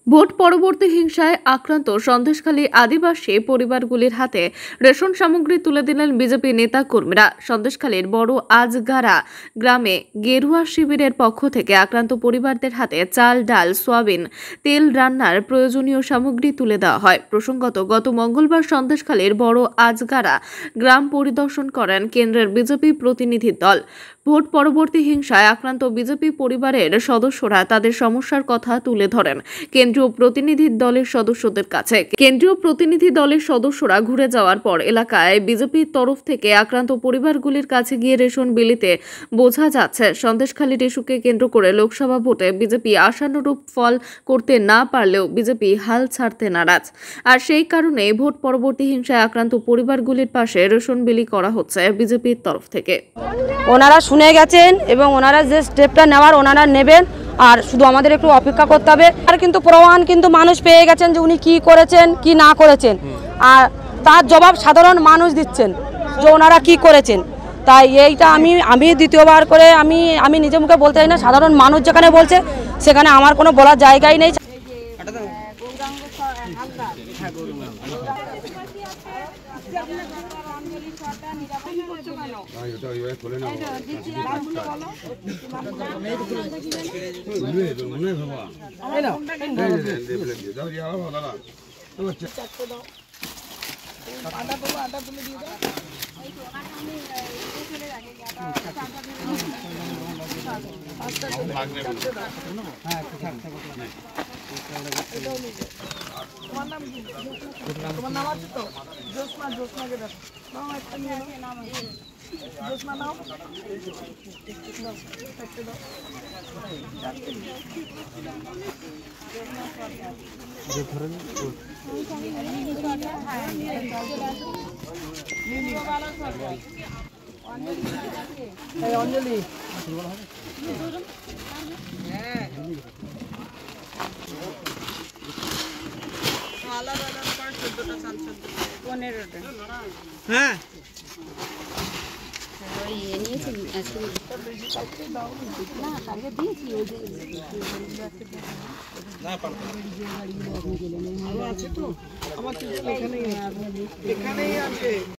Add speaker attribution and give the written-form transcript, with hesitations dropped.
Speaker 1: Vote পরবর্তী হিংসায় আক্রান্ত সন্দেশখালী আদিবাসী পরিবারগুলির হাতে রেশন সামগ্রী তুলে দিলেন বিজেপি নেতা কর্মীরা। সন্দেশখালীর বড় আজগারা গ্রামে গেরুয়া শিবিরের পক্ষ থেকে আক্রান্ত পরিবারদের হাতে চাল, ডাল, সয়াবিন তেল রান্নার প্রয়োজনীয় সামগ্রী তুলে দেওয়া হয়। প্রসঙ্গত, গত মঙ্গলবার সন্দেশখালীর বড় আজগারা গ্রাম পরিদর্শন করেন কেন্দ্রের বিজেপি প্রতিনিধি দল। ভোট পরবর্তী হিংসায় আক্রান্ত বিজেপি পরিবারের সদস্যরা তাদের সমস্যার কথা তুলে ধরেন কেন্দ্রীয় প্রতিনিধি দলের সদস্যদের কাছে। কেন্দ্রীয় প্রতিনিধি দলের সদস্যরা ঘুরে যাওয়ার পর এলাকায় বিজেপির তরফ থেকে আক্রান্ত পরিবারগুলির কাছে গিয়ে রেশন বিলিতে বোঝা যাচ্ছে সন্দেশখালীর ইস্যুকে কেন্দ্র করে লোকসভা ভোটে বিজেপি আশানুরূপ ফল করতে না পারলেও বিজেপি হাল ছাড়তে নারাজ। আর সেই কারণে ভোট পরবর্তী হিংসায় আক্রান্ত পরিবারগুলির পাশে রেশন বিলি করা হচ্ছে বিজেপির তরফ থেকে।
Speaker 2: ওনারা শুনে গেছেন এবং ওনারা যে স্টেপটা নেওয়ার ওনারা নেবেন, আর শুধু আমাদের একটু অপেক্ষা করতে হবে। আর কিন্তু প্রমাণ কিন্তু মানুষ পেয়ে গেছেন যে উনি কি করেছেন কি না করেছেন, আর তার জবাব সাধারণ মানুষ দিচ্ছেন যে ওনারা কি করেছেন। তাই এইটা আমি দ্বিতীয়বার করে আমি নিজে মুখে বলতে চাই না, সাধারণ মানুষ যেখানে বলছে সেখানে আমার কোনো বলার জায়গাই নেই। তোমার নাম আছে তো? জোসনাকে দেখো, নাও একটা নিয়ে নাও। জোসনা নাও, অঞ্জলি হ্যাঁ আমার এখানেই আছে।